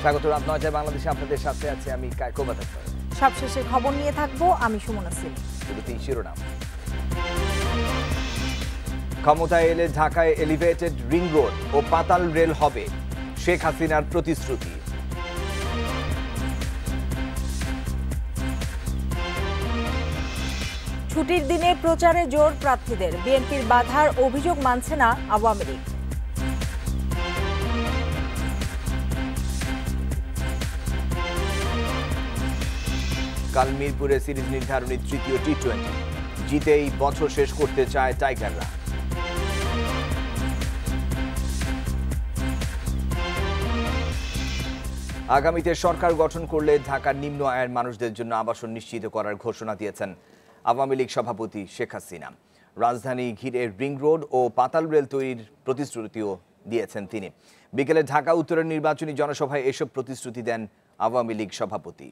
স্বাগত রাত ৯টায় বাংলাদেশে আপনাদের সাথে আছে আমি কায়কোবাদ। সবশেষে খবর নিয়ে থাকবো আমি সুমনা সিং। শুরুতেই শিরোনাম। ক্ষমতায় এলে ঢাকায় এলিভেটেড রিং রোড ও পাতাল রেল হবে, শেখ হাসিনার প্রতিশ্রুতি। ছুটির দিনে প্রচারে জোর প্রার্থীদের, বিএনপির বাধার অভিযোগ মানছে না আওয়ামী লীগ। কাল মিরপুরে সিরিজ নির্ধারণী তৃতীয় টি-20, জিতেই বছর শেষ করতে চায় টাইগাররা। আগামীতে সরকার গঠন করলে ঢাকার নিম্ন আয়ের মানুষদের জন্য আবাসন নিশ্চিত করার ঘোষণা দিয়েছেন আওয়ামী লীগ সভাপতি শেখ হাসিনা। রাজধানী ঘিরে রিং রোড ও পাতাল রেল তৈরির প্রতিশ্রুতিও দিয়েছেন তিনি। বিকেলে ঢাকা উত্তরের নির্বাচনী জনসভায় এসব প্রতিশ্রুতি দেন আওয়ামী লীগ সভাপতি।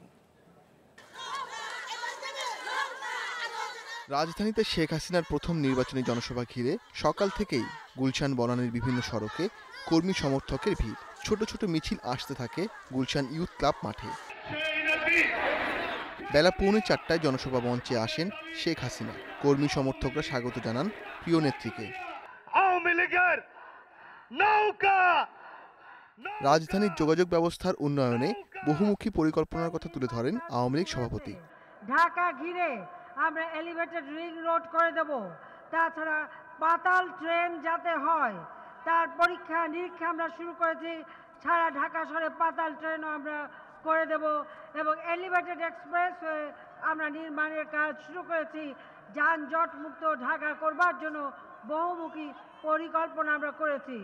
রাজধানীতে শেখ হাসিনার প্রথম নির্বাচনী জনসভা ঘিরে সকাল থেকেই গুলশান বনানীর বিভিন্ন সড়কে কর্মী সমর্থকের ভিড়। ছোট ছোট মিছিল আসতে থাকে গুলশান ইউথ ক্লাব মাঠে। বেলা 4:45 জনসভা মঞ্চে আসেন শেখ হাসিনা। কর্মী সমর্থকরা স্বাগত জানান প্রিয় নেত্রীকে। রাজধানীর যোগাযোগ ব্যবস্থার উন্নয়নে বহুমুখী পরিকল্পনার কথা তুলে ধরেন আওয়ামী লীগ সভাপতি। ঢাকা ঘিরে আমরা এলিভেটেড রিং রোড করে দেব, তাছাড়া পাতাল ট্রেন যাতে হয় তার পরীক্ষা নিরীক্ষা আমরা শুরু করেছি। সারা ঢাকা শহরে পাতাল ট্রেনও আমরা করে দেব এবং এলিভেটেড এক্সপ্রেস আমরা নির্মাণের কাজ শুরু করেছি। যানজট মুক্ত ঢাকা করবার জন্য বহুমুখী পরিকল্পনা আমরা করেছি।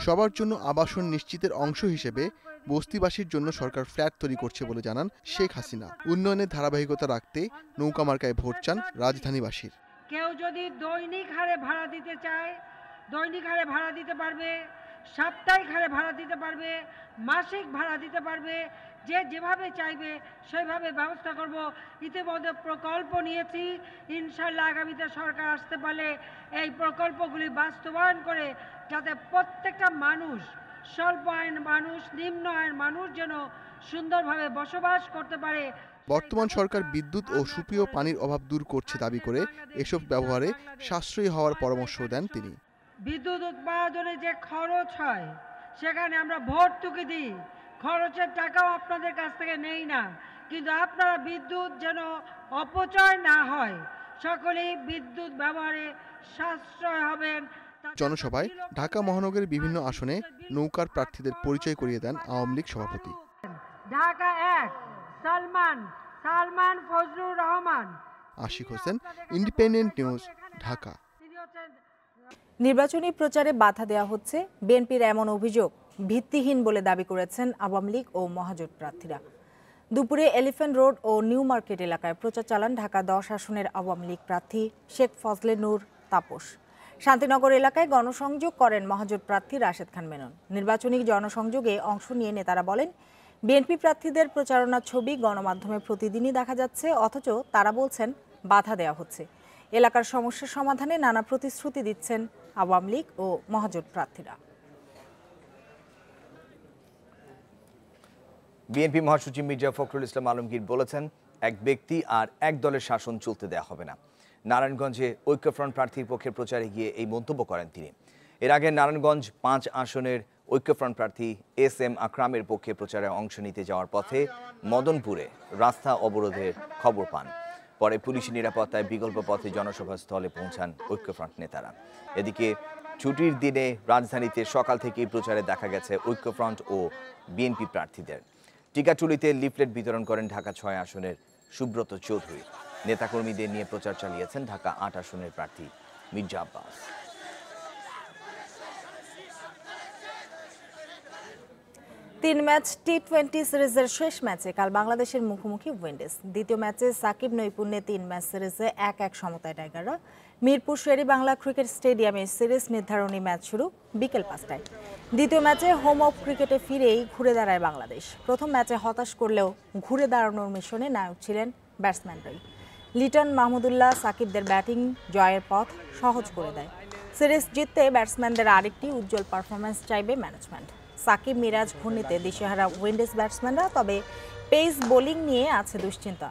সবার জন্য আবাসন নিশ্চিতের অংশ হিসেবে বস্তিবাসীর জন্য সরকার ফ্ল্যাট তৈরি করছে বলে জানান শেখ হাসিনা। উন্নয়নের ধারাবাহিকতা রাখতে নৌকা মার্কায় ভোট চান রাজধানীবাসীর। কেউ যদি দৈনিক হারে ভাড়া দিতে চায় দৈনিক হারে ভাড়া দিতে পারবে, সাপ্তাহিক হারে ভাড়া দিতে পারবে, মাসিক ভাড়া দিতে পারবে। যে যেভাবে চাইবে সেইভাবে ব্যবস্থা করব। ইতিমধ্যে প্রকল্প নিয়েছি, ইনশাল্লাহ আগামীতে সরকার আসতে পারলে এই প্রকল্পগুলি বাস্তবায়ন করে যাতে প্রত্যেকটা মানুষ, স্বল্প আয়ের মানুষ, নিম্ন আয়ের মানুষ যেন সুন্দরভাবে বসবাস করতে পারে। বর্তমান সরকার বিদ্যুৎ ও সুপেয় পানির অভাব দূর করছে দাবি করে এসব ব্যবহারে সাশ্রয়ী হওয়ার পরামর্শ দেন তিনি। বিদ্যুৎ উৎপাদনে যে খরচ হয় সেখানে আমরা ভর্তুকি দিই, খরচের টাকাও আপনাদের কাছ থেকে নেই না, কিন্তু আপনারা বিদ্যুৎ যেন অপচয় না হয়, সকলেই বিদ্যুৎ ব্যবহারে সাশ্রয় হবেন। জনসভায় ঢাকা মহানগরের বিভিন্ন আসনে নৌকার প্রার্থীদের পরিচয় করিয়ে দেন আওয়ামী লীগ সভাপতি। ঢাকা 1 সালমান ফজলুর রহমান। Ashiq Hossain, Independent News, Dhaka. নির্বাচনী প্রচারে বাধা দেওয়া হচ্ছে, বিএনপির এমন অভিযোগ ভিত্তিহীন বলে দাবি করেছেন আওয়ামী লীগ ও মহাজোট প্রার্থীরা। দুপুরে এলিফ্যান্ট রোড ও নিউ মার্কেট এলাকায় প্রচার চালান ঢাকা 10 আসনের আওয়ামী লীগ প্রার্থী শেখ ফজলে নূর তাপস। শান্তিনগর এলাকায় গণসংযোগ করেন মহাজোট প্রার্থী রাশেদ খান মেনন। নির্বাচনী জনসংযোগে অংশ নিয়ে নেতারা বলেন, বিএনপি প্রার্থীদের প্রচারণার ছবি গণমাধ্যমে প্রতিদিনই দেখা যাচ্ছে, অথচ তারা বলছেন বাধা দেওয়া হচ্ছে। এলাকার সমস্যার সমাধানে নানা প্রতিশ্রুতি দিচ্ছেন আওয়ামী লীগ ও মহাজোট প্রার্থীরা। বিএনপি মহাসচিব মির্জা ফখরুল ইসলাম আলমগীর বলেছেন, এক ব্যক্তি আর এক দলের শাসন চলতে দেওয়া হবে না। নারায়ণগঞ্জে ঐক্যফ্রন্ট প্রার্থীর পক্ষে প্রচারে গিয়ে এই মন্তব্য করেন তিনি। এর আগে নারায়ণগঞ্জ 5 আসনের ঐক্যফ্রন্ট প্রার্থী SM আকরামের পক্ষে প্রচারে অংশ নিতে যাওয়ার পথে মদনপুরে রাস্তা অবরোধের খবর পান। পরে পুলিশি নিরাপত্তায় বিকল্প পথে জনসভা স্থলে পৌঁছান ঐক্যফ্রন্ট নেতারা। এদিকে ছুটির দিনে রাজধানীতে সকাল থেকেই প্রচারে দেখা গেছে ঐক্যফ্রন্ট ও বিএনপি প্রার্থীদের। টিকাটুলিতে লিফলেট বিতরণ করেন ঢাকা 6 আসনের সুব্রত চৌধুরী। নেতাকর্মীদের নিয়ে প্রচার চালিয়েছেন ঢাকা 8 আসনের প্রার্থী মির্জা আব্বাস। 3 ম্যাচ টি-20 সিরিজের শেষ ম্যাচে কাল বাংলাদেশের মুখোমুখি উইন্ডিজ। দ্বিতীয় ম্যাচে সাকিব নৈপুণ্যে 3 ম্যাচ সিরিজে 1-1 সমতায় টাইগাররা। মিরপুর শেরে বাংলা ক্রিকেট স্টেডিয়ামে সিরিজ নির্ধারণী ম্যাচ শুরু বিকেল 5টায়। দ্বিতীয় ম্যাচে হোম অফ ক্রিকেটে ফিরেই ঘুরে দাঁড়ায় বাংলাদেশ। প্রথম ম্যাচে হতাশ করলেও ঘুরে দাঁড়ানোর মিশনে নায়ক ছিলেন ব্যাটসম্যানরাই। লিটন মাহমুদুল্লাহ সাকিবদের ব্যাটিং জয়ের পথ সহজ করে দেয়। সিরিজ জিততে ব্যাটসম্যানদের আরেকটি উজ্জ্বল পারফরম্যান্স চাইবে ম্যানেজমেন্ট। সাকিব মিরাজ ঘূর্ণিতে দিশেহারা উইন্ডিজ ব্যাটসম্যানরা, তবে পেস বোলিং নিয়ে আছে দুশ্চিন্তা।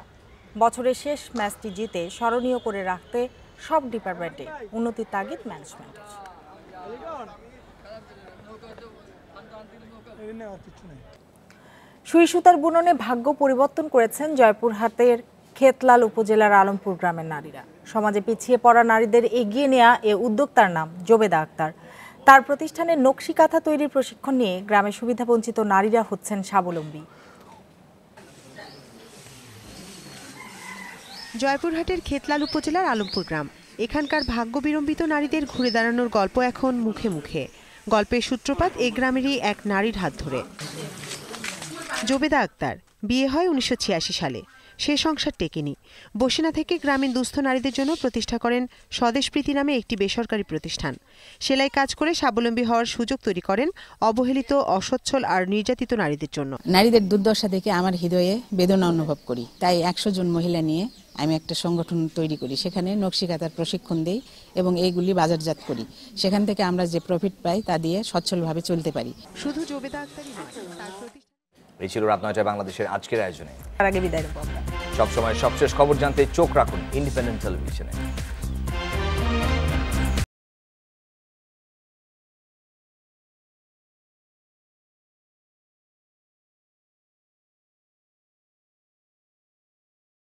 বছরের শেষ ম্যাচটি জিতে স্মরণীয় করে রাখতে সব ডিপার্টমেন্টে উন্নতির তাগিদ ম্যানেজমেন্টের। সুই সুতার বুননে ভাগ্য পরিবর্তন করেছেন জয়পুরহাটের খেতলাল উপজেলার আলমপুর গ্রামের নারীরা। সমাজে পিছিয়ে পড়া নারীদের এগিয়ে নেওয়া এ উদ্যোক্তার নাম জোবেদা আক্তার। তার প্রতিষ্ঠানে নকশি কাঁথা তৈরির প্রশিক্ষণ নিয়ে গ্রামের সুবিধাবঞ্চিত নারীরা হচ্ছেন স্বাবলম্বী। জয়পুরহাটের খেতলাল উপজেলার আলমপুর গ্রাম। এখানকার ভাগ্য বিড়ম্বিত নারীদের ঘুরে দাঁড়ানোর গল্প এখন মুখে মুখে। গল্পের সূত্রপাত এই গ্রামেরই এক নারীর হাত ধরে। জোবেদা আক্তার বিয়ে হয় 1986 সালে। সে সংসার টেকেনি। বসিনা থেকে গ্রামীণ দুস্থ নারীদের জন্য প্রতিষ্ঠা করেন স্বদেশপ্রীতি নামে একটি বেসরকারি প্রতিষ্ঠান। সেলাই কাজ করে স্বাবলম্বী হওয়ার সুযোগ তৈরি করেন অবহেলিত, অসচ্ছল আর নির্যাতিত নারীদের জন্য। নারীদের দুর্দশা দেখে আমার হৃদয়ে বেদনা অনুভব করি। তাই 100 জন মহিলা নিয়ে আমি একটা সংগঠন তৈরি করি। সেখানে নকশি কাঁথার প্রশিক্ষণ দেই এবং এইগুলি বাজারজাত করি। সেখান থেকে আমরা যে প্রফিট পাই তা দিয়ে সচ্ছলভাবে চলতে পারি। শুধু জোবেদা আক্তারই নয়, তার এই ছিল রাত 9টায় বাংলাদেশের আজকের আয়োজনে। তার আগে বিদায় নেব। সবসময় সবশেষ খবর জানতে চোখ রাখুন ইন্ডিপেন্ডেন্ট টেলিভিশনে।